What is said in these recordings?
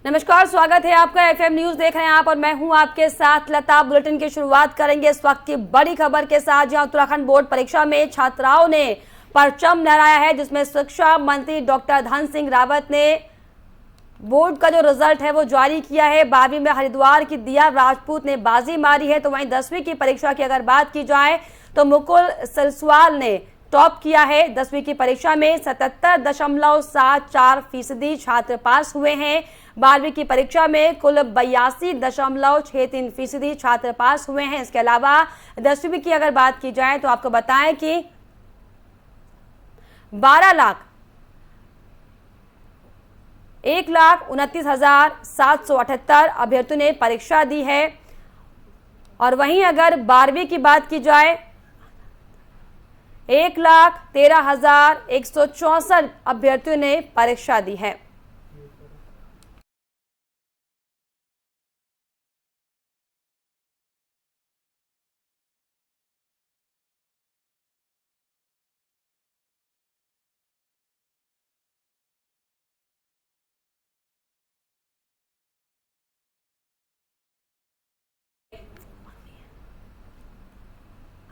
नमस्कार, स्वागत है आपका। एफएम न्यूज देख रहे हैं आप और मैं हूं आपके साथ लता। बुलेटिन की शुरुआत करेंगे इस वक्त की बड़ी खबर के साथ, जहां उत्तराखंड बोर्ड परीक्षा में छात्राओं ने परचम लहराया है, जिसमें शिक्षा मंत्री डॉक्टर धन सिंह रावत ने बोर्ड का जो रिजल्ट है वो जारी किया है। 12वीं में हरिद्वार की दिया राजपूत ने बाजी मारी है। तो वहीं 10वीं की परीक्षा की अगर बात की जाए तो मुकुल सिलस्वाल ने टॉप किया है। 10वीं की परीक्षा में 77.74% छात्र पास हुए हैं। 12वीं की परीक्षा में कुल 82.63% छात्र पास हुए हैं। इसके अलावा 10वीं की अगर बात की जाए तो आपको बताएं कि 1,29,778 अभ्यर्थियों ने परीक्षा दी है। और वहीं अगर 12वीं की बात की जाए 1,13,164 अभ्यर्थियों ने परीक्षा दी है।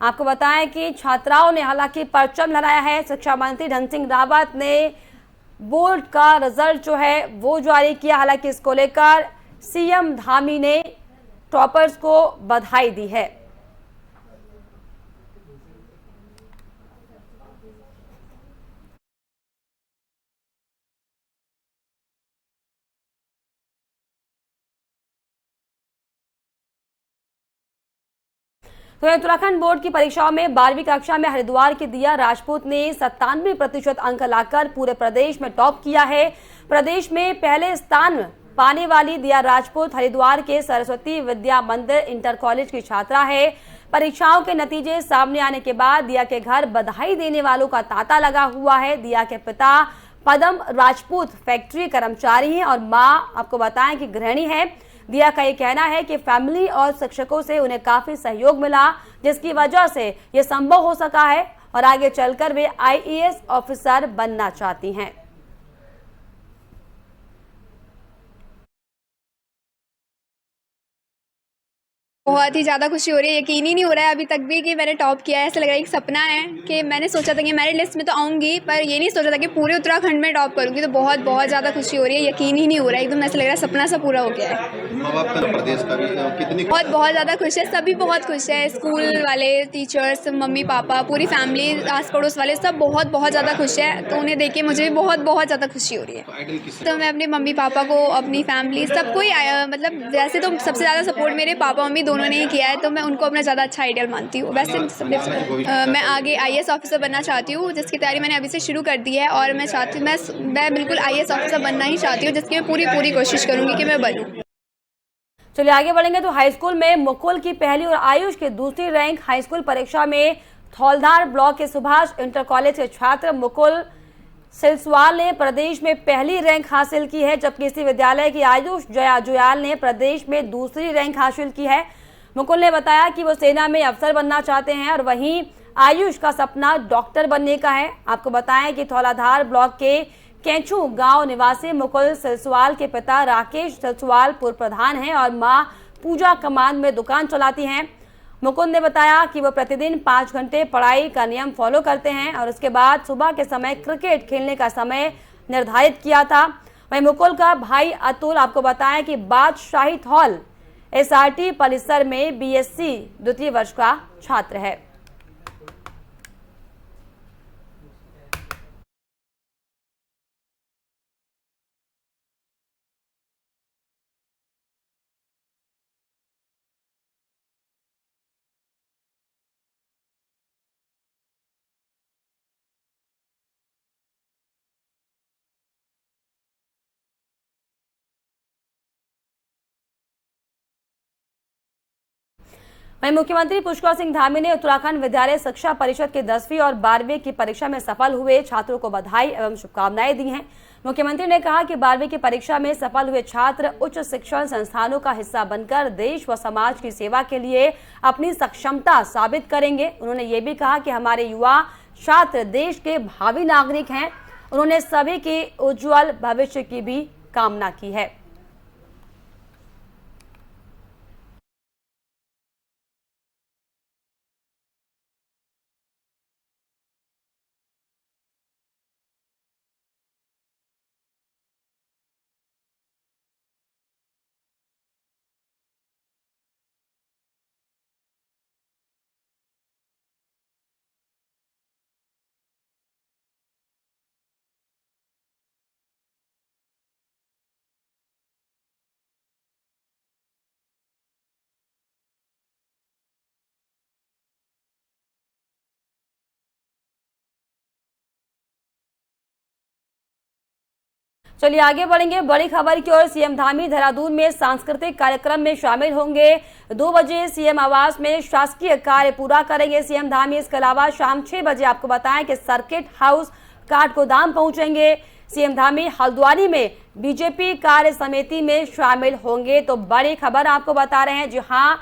आपको बताएं कि छात्राओं ने हालांकि परचम लहराया है। शिक्षा मंत्री धन सिंह रावत ने बोर्ड का रिजल्ट जो है वो जारी किया। हालांकि इसको लेकर सीएम धामी ने टॉपर्स को बधाई दी है। तो उत्तराखंड बोर्ड की परीक्षाओं में 12वीं कक्षा में हरिद्वार की दिया राजपूत ने 97% अंक लाकर पूरे प्रदेश में टॉप किया है। प्रदेश में पहले स्थान पाने वाली दिया राजपूत हरिद्वार के सरस्वती विद्या मंदिर इंटर कॉलेज की छात्रा है। परीक्षाओं के नतीजे सामने आने के बाद दिया के घर बधाई देने वालों का तांता लगा हुआ है। दिया के पिता पदम राजपूत फैक्ट्री कर्मचारी हैं और मां आपको बताएं कि गृहिणी है। दिया का ये कहना है कि फैमिली और शिक्षकों से उन्हें काफी सहयोग मिला, जिसकी वजह से ये संभव हो सका है और आगे चलकर वे आईएएस ऑफिसर बनना चाहती हैं। बहुत ही ज़्यादा खुशी हो रही है। यकीन ही नहीं हो रहा है अभी तक भी कि मैंने टॉप किया है। ऐसा लग रहा है एक सपना है कि मैंने सोचा था कि मेरिट लिस्ट में तो आऊँगी, पर ये नहीं सोचा था कि पूरे उत्तराखंड में टॉप करूँगी। तो बहुत बहुत ज़्यादा खुशी हो रही है। यकीन ही नहीं हो रहा है, एकदम ऐसा लग रहा है सपना सा पूरा हो गया है। प्रदेश का भी कितनी बहुत ज़्यादा खुश है, सभी बहुत खुश है। स्कूल वाले, टीचर्स, मम्मी पापा, पूरी फैमिली, आस पड़ोस वाले सब बहुत बहुत ज़्यादा खुश है। तो उन्हें देख के मुझे भी बहुत बहुत ज़्यादा खुशी हो रही है। तो मैं अपने मम्मी पापा को, अपनी फैमिली, सबको ही मतलब वैसे तो सबसे ज़्यादा सपोर्ट मेरे पापा मम्मी दोनों ने ही किया है, तो मैं उनको अपना ज़्यादा अच्छा आइडियल मानती हूँ। वैसे मैं आगे आईएएस ऑफिसर बनना चाहती हूँ, जिसकी तैयारी मैंने अभी से शुरू कर दी है। और मैं चाहती हूँ, मैं बिल्कुल आईएएस ऑफिसर बनना ही चाहती हूँ, जिसकी मैं पूरी कोशिश करूँगी कि मैं बनूँ। चलिए आगे बढ़ेंगे। तो हाईस्कूल में मुकुल की पहली और आयुष की दूसरी रैंक। हाईस्कूल परीक्षा में थौलधार ब्लॉक के सुभाष इंटर कॉलेज के छात्र मुकुल सिलस्वाल ने प्रदेश में पहली रैंक हासिल की है, जबकि इसी विद्यालय की आयुष जया जुयाल ने प्रदेश में दूसरी रैंक हासिल की है। मुकुल ने बताया कि वो सेना में अफसर बनना चाहते हैं और वहीं आयुष का सपना डॉक्टर बनने का है। आपको बताएं कि थौलाधार ब्लॉक के कैंचू गांव निवासी मुकुल सिलस्वाल के पिता राकेश सिलस्वाल पूर्व प्रधान हैं और मां पूजा कमान में दुकान चलाती हैं। मुकुल ने बताया कि वो प्रतिदिन 5 घंटे पढ़ाई का नियम फॉलो करते हैं और उसके बाद सुबह के समय क्रिकेट खेलने का समय निर्धारित किया था। वहीं मुकुल का भाई अतुल आपको बताएं कि बादशाही हॉल एसआरटी परिसर में बीएससी द्वितीय वर्ष का छात्र है। वहीं मुख्यमंत्री पुष्कर सिंह धामी ने उत्तराखंड विद्यालय शिक्षा परिषद के 10वीं और 12वीं की परीक्षा में सफल हुए छात्रों को बधाई एवं शुभकामनाएं दी हैं। मुख्यमंत्री ने कहा कि 12वीं की परीक्षा में सफल हुए छात्र उच्च शिक्षण संस्थानों का हिस्सा बनकर देश व समाज की सेवा के लिए अपनी सक्षमता साबित करेंगे। उन्होंने ये भी कहा कि हमारे युवा छात्र देश के भावी नागरिक हैं। उन्होंने सभी के उज्जवल भविष्य की भी कामना की है। चलिए आगे बढ़ेंगे बड़ी खबर की ओर। सीएम धामी देहरादून में सांस्कृतिक कार्यक्रम में शामिल होंगे। 2 बजे सीएम आवास में शासकीय कार्य पूरा करेंगे सीएम धामी। इसके अलावा शाम 6 बजे आपको बताएं कि सर्किट हाउस काठगोदाम पहुंचेंगे सीएम धामी। हल्द्वानी में बीजेपी कार्य समिति में शामिल होंगे। तो बड़ी खबर आपको बता रहे हैं, जी हाँ,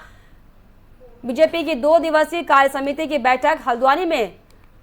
बीजेपी की 2 दिवसीय कार्य समिति की बैठक हल्द्वानी में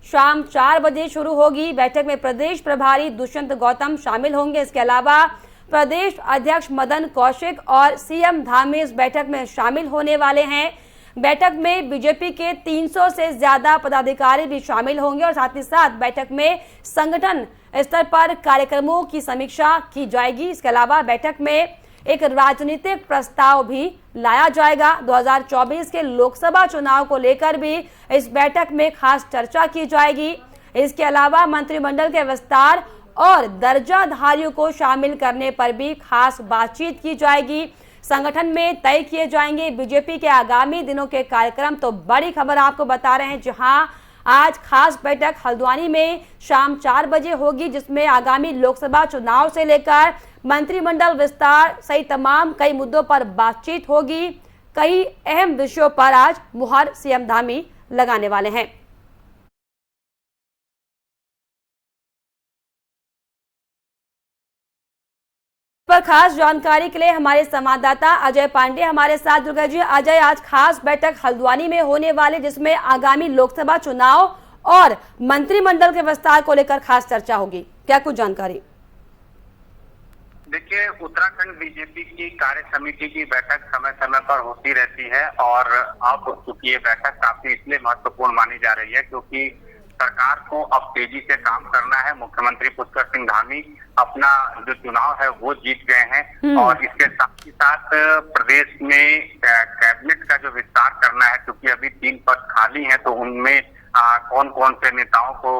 शाम 4 बजे शुरू होगी। बैठक में प्रदेश प्रभारी दुष्यंत गौतम शामिल होंगे। इसके अलावा प्रदेश अध्यक्ष मदन कौशिक और सीएम धामी इस बैठक में शामिल होने वाले हैं। बैठक में बीजेपी के 300 से ज्यादा पदाधिकारी भी शामिल होंगे और साथ ही साथ बैठक में संगठन स्तर पर कार्यक्रमों की समीक्षा की जाएगी। इसके अलावा बैठक में एक राजनीतिक प्रस्ताव भी लाया जाएगा। 2024 के लोकसभा चुनाव को लेकर भी इस बैठक में खास चर्चा की जाएगी। इसके अलावा मंत्रिमंडल के विस्तार और दर्जाधारियों को शामिल करने पर भी खास बातचीत की जाएगी। संगठन में तय किए जाएंगे बीजेपी के आगामी दिनों के कार्यक्रम। तो बड़ी खबर आपको बता रहे हैं, जहां आज खास बैठक हल्द्वानी में शाम 4 बजे होगी, जिसमें आगामी लोकसभा चुनाव से लेकर मंत्रिमंडल विस्तार सहित तमाम कई मुद्दों पर बातचीत होगी। कई अहम विषयों पर आज मुहर सीएम धामी लगाने वाले हैं। पर खास जानकारी के लिए हमारे संवाददाता अजय पांडे हमारे साथ जुड़ गए। जी अजय, आज खास बैठक हल्द्वानी में होने वाली जिसमें आगामी लोकसभा चुनाव और मंत्रिमंडल के विस्तार को लेकर खास चर्चा होगी, क्या कुछ जानकारी? देखिए, उत्तराखंड बीजेपी की कार्य समिति की बैठक समय समय पर होती रहती है और अब चूंकि ये बैठक काफी इसलिए महत्वपूर्ण मानी जा रही है क्योंकि सरकार को अब तेजी से काम करना है। मुख्यमंत्री पुष्कर सिंह धामी अपना जो चुनाव है वो जीत गए हैं और इसके साथ ही साथ प्रदेश में कैबिनेट का जो विस्तार करना है, क्योंकि अभी 3 पद खाली हैं, तो उनमें कौन कौन से नेताओं को,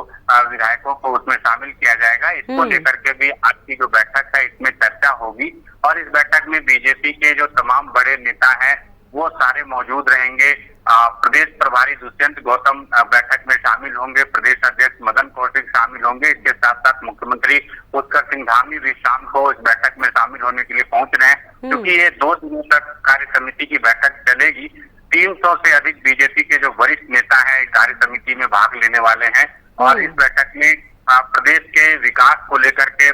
विधायकों को उसमें शामिल किया जाएगा, इसको लेकर के भी आज की जो बैठक है इसमें चर्चा होगी। और इस बैठक में बीजेपी के जो तमाम बड़े नेता हैं वो सारे मौजूद रहेंगे। प्रदेश प्रभारी दुष्यंत गौतम बैठक में शामिल होंगे, प्रदेश अध्यक्ष मदन कौशिक शामिल होंगे। इसके साथ साथ मुख्यमंत्री पुष्कर सिंह धामी भी शाम को इस बैठक में शामिल होने के लिए पहुंच रहे हैं, क्योंकि ये 2 दिनों तक कार्य समिति की बैठक चलेगी। 300 से अधिक बीजेपी के जो वरिष्ठ नेता हैं कार्य समिति में भाग लेने वाले हैं और इस बैठक में प्रदेश के विकास को लेकर के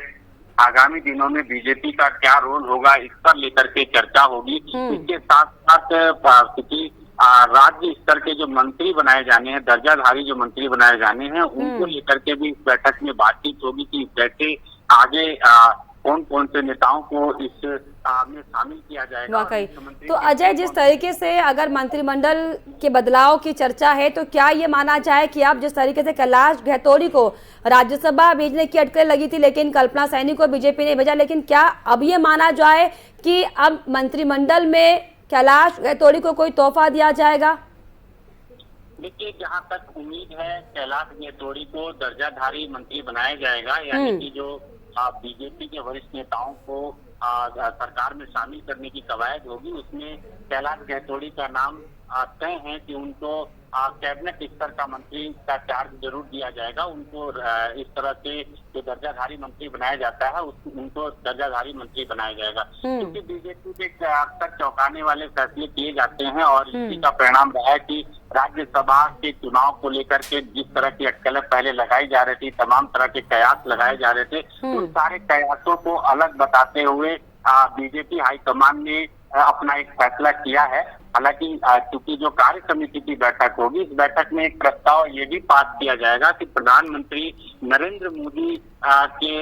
आगामी दिनों में बीजेपी का क्या रोल होगा इस पर लेकर के चर्चा होगी। इसके साथ साथ राज्य स्तर के जो मंत्री बनाए जाने हैं, दर्जाधारी जो मंत्री बनाए जाने हैं, उनको लेकर के भी इस बैठक में बातचीत होगी कि कैसे आगे कौन कौन से नेताओं को इस में शामिल किया जाएगा। वाकई तो अजय, जिस तरीके से अगर मंत्रिमंडल के बदलाव की चर्चा है तो क्या ये माना जाए कि अब जिस तरीके से कैलाश गहतोड़ी को राज्यसभा भेजने की अटकलें लगी थी लेकिन कल्पना सैनी को बीजेपी ने भेजा, लेकिन क्या अब ये माना जाए कि अब मंत्रिमंडल में कैलाश गहतोड़ी को कोई तोहफा दिया जाएगा? देखिए, जहाँ तक उम्मीद है कैलाश गहतोड़ी को दर्जाधारी मंत्री बनाया जाएगा, यानी कि जो बीजेपी के वरिष्ठ नेताओं को सरकार में शामिल करने की कवायद होगी, उसमें कैलाश गहतोड़ी का नाम तय है कि उनको कैबिनेट स्तर का मंत्री का चार्ज जरूर दिया जाएगा। उनको इस तरह से जो दर्जाधारी मंत्री बनाया जाता है उनको दर्जाधारी मंत्री बनाया जाएगा, क्योंकि बीजेपी के अक्सर चौंकाने वाले फैसले किए जाते हैं और इसी का परिणाम रहा है कि राज्यसभा के चुनाव को लेकर के जिस तरह की अटकलें पहले लगाई जा रही थी, तमाम तरह के कयास लगाए जा रहे थे, उन सारे कयासों को अलग बताते हुए बीजेपी हाईकमान ने अपना एक फैसला किया है। हालांकि चूंकि जो कार्य समिति की बैठक होगी, इस बैठक में एक प्रस्ताव ये भी पास किया जाएगा कि प्रधानमंत्री नरेंद्र मोदी के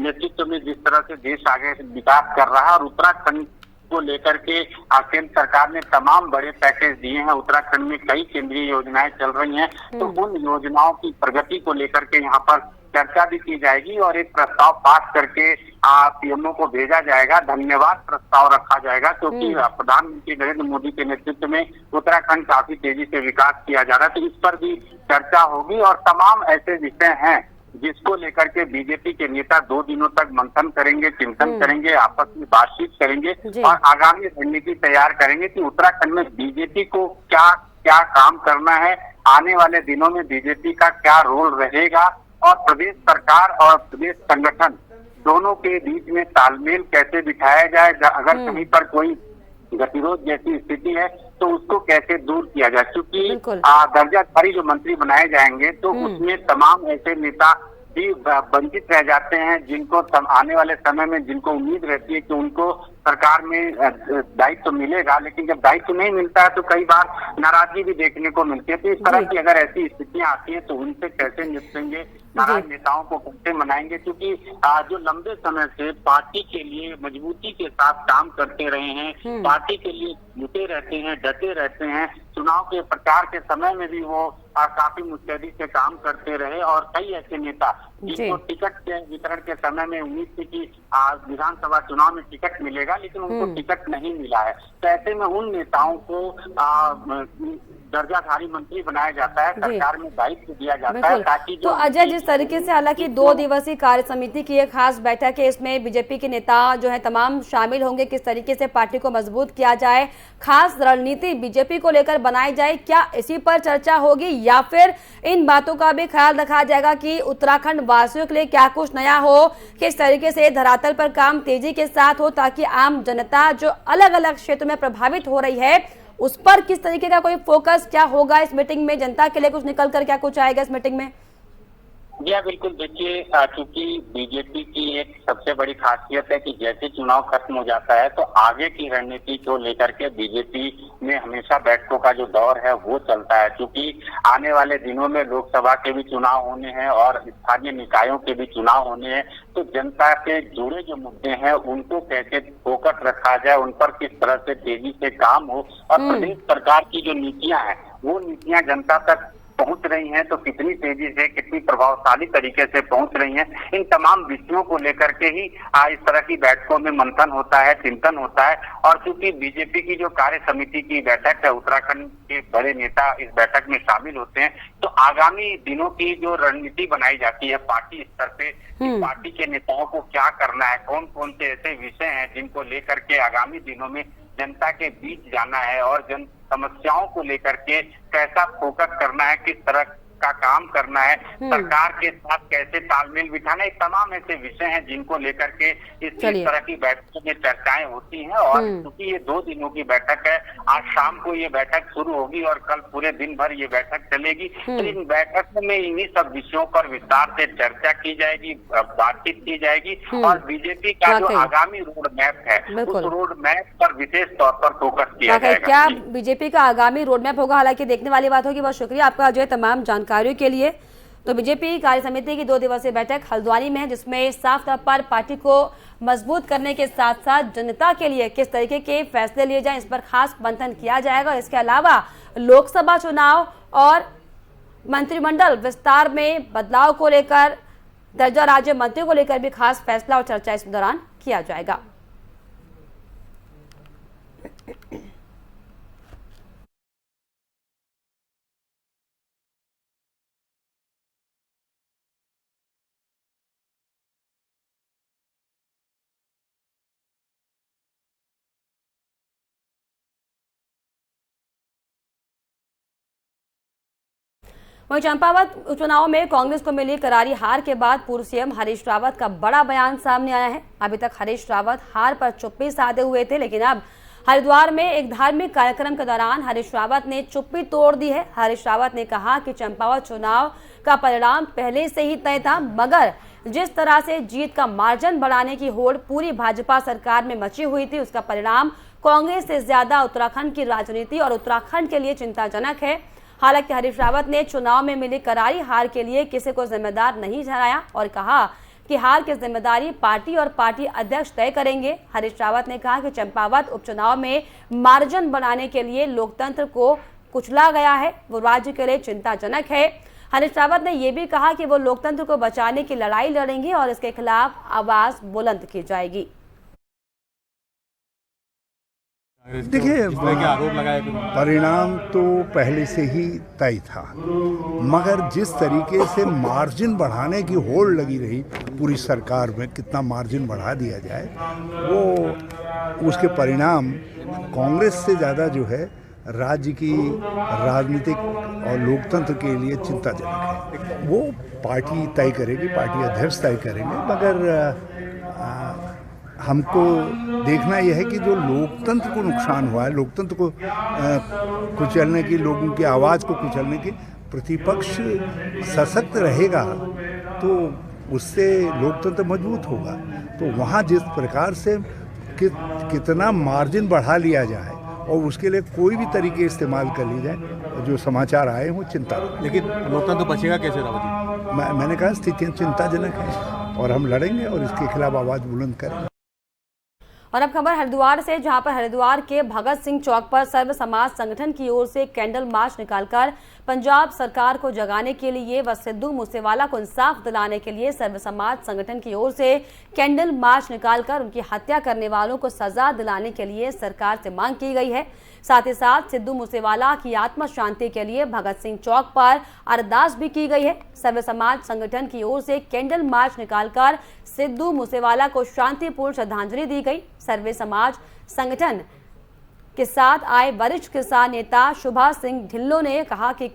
नेतृत्व में जिस तरह से देश आगे विकास कर रहा है और उत्तराखंड को लेकर के केंद्र सरकार ने तमाम बड़े पैकेज दिए हैं, उत्तराखंड में कई केंद्रीय योजनाएं चल रही हैं, तो उन योजनाओं की प्रगति को लेकर के यहाँ पर चर्चा भी की जाएगी और एक प्रस्ताव पास करके पीएमओ को भेजा जाएगा। धन्यवाद प्रस्ताव रखा जाएगा, क्योंकि प्रधानमंत्री नरेंद्र मोदी के नेतृत्व में उत्तराखंड काफी तेजी से विकास किया जा रहा है, तो इस पर भी चर्चा होगी और तमाम ऐसे विषय हैं जिसको लेकर के बीजेपी के नेता 2 दिनों तक मंथन करेंगे, चिंतन करेंगे, आपस में बातचीत करेंगे और आगामी रणनीति तैयार करेंगे कि उत्तराखंड में बीजेपी को क्या क्या काम करना है, आने वाले दिनों में बीजेपी का क्या रोल रहेगा और प्रदेश सरकार और प्रदेश संगठन दोनों के बीच में तालमेल कैसे बिठाया जाए, अगर कहीं पर कोई गतिरोध जैसी स्थिति है तो उसको कैसे दूर किया जाए, क्योंकि दर्जाधारी जो मंत्री बनाए जाएंगे तो उसमें तमाम ऐसे नेता भी वंचित रह जाते हैं जिनको आने वाले समय में जिनको उम्मीद रहती है कि उनको सरकार में दायित्व मिलेगा, लेकिन जब दायित्व नहीं मिलता है तो कई बार नाराजगी भी देखने को मिलती है। तो इस तरह की अगर ऐसी स्थितियां आती हैं तो उनसे कैसे निपटेंगे, नाराज नेताओं को कैसे मनाएंगे, क्योंकि जो लंबे समय से पार्टी के लिए मजबूती के साथ काम करते रहे हैं, पार्टी के लिए जुटे रहते हैं, डटे रहते हैं, चुनाव के प्रचार के समय में भी वो काफी मुस्तैदी से काम करते रहे, और कई ऐसे नेता जिनको टिकट के वितरण के समय में उम्मीद थी कि विधानसभा चुनाव में टिकट मिलेगा, लेकिन उनको टिकट नहीं मिला है। तो ऐसे में उन नेताओं को दर्जाधारी मंत्री बनाया जाता है, सरकार में दायित्व दिया जाता है, ताकि तो अजय, जिस तरीके से हालांकि 2 दिवसीय कार्य समिति की एक खास बैठक है, इसमें बीजेपी के नेता जो है तमाम शामिल होंगे, किस तरीके से पार्टी को मजबूत किया जाए, खास रणनीति बीजेपी को लेकर बनाई जाए, क्या इसी पर चर्चा होगी या फिर इन बातों का भी ख्याल रखा जाएगा कि उत्तराखंड वासियों के लिए क्या कुछ नया हो, किस तरीके से धरातल पर काम तेजी के साथ हो, ताकि आम जनता जो अलग अलग क्षेत्र में प्रभावित हो रही है उस पर किस तरीके का कोई फोकस क्या होगा इस मीटिंग में, जनता के लिए कुछ निकल कर क्या कुछ आएगा इस मीटिंग में? जी बिल्कुल, देखिए चूंकि बीजेपी की एक सबसे बड़ी खासियत है कि जैसे चुनाव खत्म हो जाता है तो आगे की रणनीति को लेकर के बीजेपी में हमेशा बैठकों का जो दौर है वो चलता है, क्योंकि आने वाले दिनों में लोकसभा के भी चुनाव होने हैं और स्थानीय निकायों के भी चुनाव होने हैं, तो जनता से जुड़े जो मुद्दे हैं उनको कैसे फोकस रखा जाए, उन पर किस तरह से तेजी से काम हो, और प्रदेश सरकार की जो नीतियां हैं वो नीतियां जनता तक पहुंच रही हैं तो कितनी तेजी से, कितनी प्रभावशाली तरीके से पहुंच रही हैं, इन तमाम विषयों को लेकर के ही इस तरह की बैठकों में मंथन होता है, चिंतन होता है। और क्योंकि बीजेपी की जो कार्य समिति की बैठक है, उत्तराखंड के बड़े नेता इस बैठक में शामिल होते हैं, तो आगामी दिनों की जो रणनीति बनाई जाती है पार्टी स्तर पे, पार्टी के नेताओं को क्या करना है, कौन कौन से ऐसे विषय हैं जिनको लेकर के आगामी दिनों में जनता के बीच जाना है और जन समस्याओं को लेकर के कैसा फोकस करना है, किस तरह का काम करना है, सरकार के साथ कैसे तालमेल बिठाना है, तमाम ऐसे विषय हैं जिनको लेकर के इस तरह की बैठकों में चर्चाएं होती हैं। और क्योंकि ये 2 दिनों की बैठक है, आज शाम को ये बैठक शुरू होगी और कल पूरे दिन भर ये बैठक चलेगी, तो इन बैठकों में इन्हीं सब विषयों पर विस्तार से चर्चा की जाएगी, बातचीत की जाएगी, और बीजेपी का जो आगामी रोड मैप है उस रोड मैप पर विशेष तौर पर फोकस किया जाएगा। क्या बीजेपी का आगामी रोड मैप होगा, हालांकि देखने वाली बात होगी। बहुत शुक्रिया आपका अजय तमाम जानकारियों के लिए। तो बीजेपी कार्य समिति की 2 दिवसीय बैठक हल्द्वानी में है, जिसमें साफ तौर पर पार्टी को मजबूत करने के साथ साथ जनता के लिए किस तरीके के फैसले लिए जाएं इस पर खास मंथन किया जाएगा। इसके अलावा लोकसभा चुनाव और मंत्रिमंडल विस्तार में बदलाव को लेकर, दर्जा राज्य मंत्री को लेकर भी खास फैसला और चर्चा इस दौरान किया जाएगा। वहीं चंपावत उपचुनाव में कांग्रेस को मिली करारी हार के बाद पूर्व सीएम हरीश रावत का बड़ा बयान सामने आया है। अभी तक हरीश रावत हार पर चुप्पी साधे हुए थे, लेकिन अब हरिद्वार में एक धार्मिक कार्यक्रम के दौरान हरीश रावत ने चुप्पी तोड़ दी है। हरीश रावत ने कहा कि चंपावत चुनाव का परिणाम पहले से ही तय था, मगर जिस तरह से जीत का मार्जिन बढ़ाने की होड़ पूरी भाजपा सरकार में मची हुई थी, उसका परिणाम कांग्रेस से ज्यादा उत्तराखंड की राजनीति और उत्तराखंड के लिए चिंताजनक है। हालांकि हरीश रावत ने चुनाव में मिली करारी हार के लिए किसी को जिम्मेदार नहीं ठहराया और कहा कि हार की जिम्मेदारी पार्टी और पार्टी अध्यक्ष तय करेंगे। हरीश रावत ने कहा कि चंपावत उपचुनाव में मार्जिन बनाने के लिए लोकतंत्र को कुचला गया है, वो राज्य के लिए चिंताजनक है। हरीश रावत ने यह भी कहा कि वो लोकतंत्र को बचाने की लड़ाई लड़ेंगे और इसके खिलाफ आवाज बुलंद की जाएगी। देखिए, परिणाम तो पहले से ही तय था, मगर जिस तरीके से मार्जिन बढ़ाने की होड़ लगी रही पूरी सरकार में, कितना मार्जिन बढ़ा दिया जाए, वो उसके परिणाम कांग्रेस से ज़्यादा जो है राज्य की राजनीतिक और लोकतंत्र के लिए चिंताजनक है। वो पार्टी तय करेगी, पार्टी अध्यक्ष तय करेंगे, मगर हमको देखना यह है कि जो लोकतंत्र को नुकसान हुआ है, लोकतंत्र को कुचलने की, लोगों की आवाज़ को कुचलने की, प्रतिपक्ष सशक्त रहेगा तो उससे लोकतंत्र मजबूत होगा। तो वहाँ जिस प्रकार से कितना मार्जिन बढ़ा लिया जाए और उसके लिए कोई भी तरीके इस्तेमाल कर ली जाए, जो समाचार आए हों चिंता। लेकिन लोकतंत्र बचेगा कैसे रावत जी? मैंने कहा स्थितियाँ चिंताजनक है और हम लड़ेंगे और इसके खिलाफ आवाज़ बुलंद करेंगे। और अब खबर हरिद्वार से, जहां पर हरिद्वार के भगत सिंह चौक पर सर्व समाज संगठन की ओर से कैंडल मार्च निकालकर पंजाब सरकार को जगाने के लिए व सिद्धू मूसेवाला को इंसाफ दिलाने के लिए सर्व समाज संगठन की ओर से कैंडल मार्च निकालकर उनकी हत्या करने वालों को सजा दिलाने के लिए सरकार से मांग की गई है। साथ ही साथ सिद्धू मूसेवाला की आत्मा शांति के लिए भगत सिंह चौक पर अरदास भी की गई है। सर्व समाज संगठन की ओर से कैंडल मार्च निकालकर सिद्धू मूसेवाला को शांतिपूर्ण श्रद्धांजलि दी गई। सर्व समाज संगठन के साथ आए वरिष्ठ किसान नेता सुभाष सिंह ढिल्लों ने कहा कि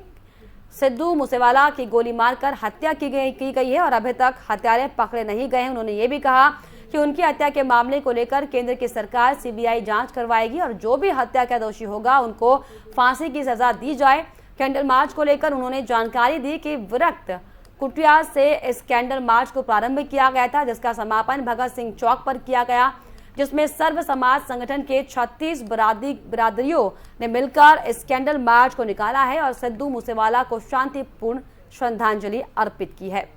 सिद्धू मूसेवाला की गोली मारकर हत्या की गई है और अभी तक हत्यारे पकड़े नहीं गए हैं। उन्होंने ये भी कहा कि उनकी हत्या के मामले को लेकर केंद्र की सरकार सीबीआई जांच करवाएगी और जो भी हत्या का दोषी होगा उनको फांसी की सजा दी जाए। कैंडल मार्च को लेकर उन्होंने जानकारी दी कि विरक्त कुटिया से इस कैंडल मार्च को प्रारंभ किया गया था, जिसका समापन भगत सिंह चौक पर किया गया, जिसमें सर्व समाज संगठन के 36 बिरादरियों ने मिलकर इस कैंडल मार्च को निकाला है और सिद्धू मूसेवाला को शांतिपूर्ण श्रद्धांजलि अर्पित की है।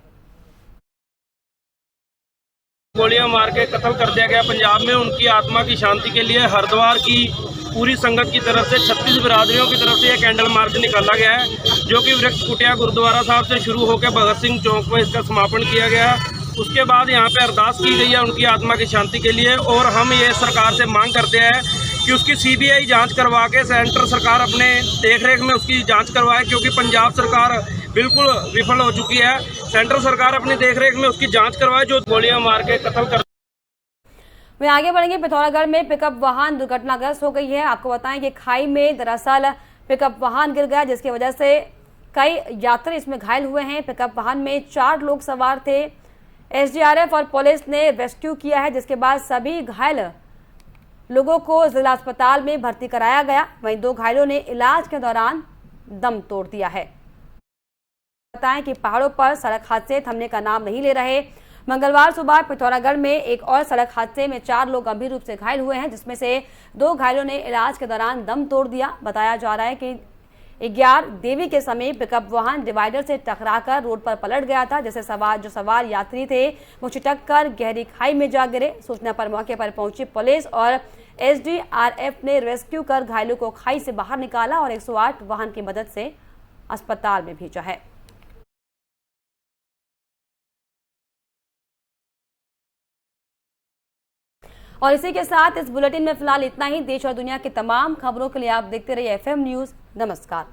गोलियां मार के कत्ल कर दिया गया पंजाब में, उनकी आत्मा की शांति के लिए हरिद्वार की पूरी संगत की तरफ से 36 बिरादरियों की तरफ से यह कैंडल मार्च निकाला गया है, जो कि वृक्ष कुटिया गुरुद्वारा साहब से शुरू होकर भगत सिंह चौक में इसका समापन किया गया। उसके बाद यहाँ पे अरदास की गई है उनकी आत्मा की शांति के लिए और हम ये सरकार से मांग करते हैं कि उसकी सीबीआई जांच करवा के सेंटर सरकार अपने देखरेख में उसकी जांच करवाए, क्योंकि पंजाब सरकार बिल्कुल विफल हो चुकी है। सेंट्रल सरकार अपनी देखरेख में उसकी जांच करवाए जो गोलियां मार के कत्ल कर। वे आगे बढ़ेंगे। पिथौरागढ़ में पिकअप वाहन दुर्घटनाग्रस्त हो गई है। आपको बताएं कि खाई में दरअसल पिकअप वाहन गिर गया, जिसकी वजह से कई यात्री इसमें घायल हुए हैं। पिकअप वाहन में 4 लोग सवार थे। एसडीआरएफ और पुलिस ने रेस्क्यू किया है, जिसके बाद सभी घायल लोगों को जिला अस्पताल में भर्ती कराया गया। वहीं 2 घायलों ने इलाज के दौरान दम तोड़ दिया है। बताएं कि पहाड़ों पर सड़क हादसे थमने का नाम नहीं ले रहे। मंगलवार सुबह पिथौरागढ़ में एक और सड़क हादसे में 4 लोग गंभीर रूप से घायल हुए हैं, जिसमें से 2 घायलों ने इलाज के दौरान दम तोड़ दिया। बताया जा रहा है कि 11 देवी के समीप पिकअप वाहन डिवाइडर से टकराकर रोड पर पलट गया था, जिससे सवार यात्री थे वो छिटक कर गहरी खाई में जा गिरे। सूचना पर मौके पर पहुंची पुलिस और एसडीआरएफ ने रेस्क्यू कर घायलों को खाई से बाहर निकाला और 108 वाहन की मदद से अस्पताल में भेजा है। और इसी के साथ इस बुलेटिन में फिलहाल इतना ही। देश और दुनिया की तमाम खबरों के लिए आप देखते रहिए एफएम न्यूज। नमस्कार।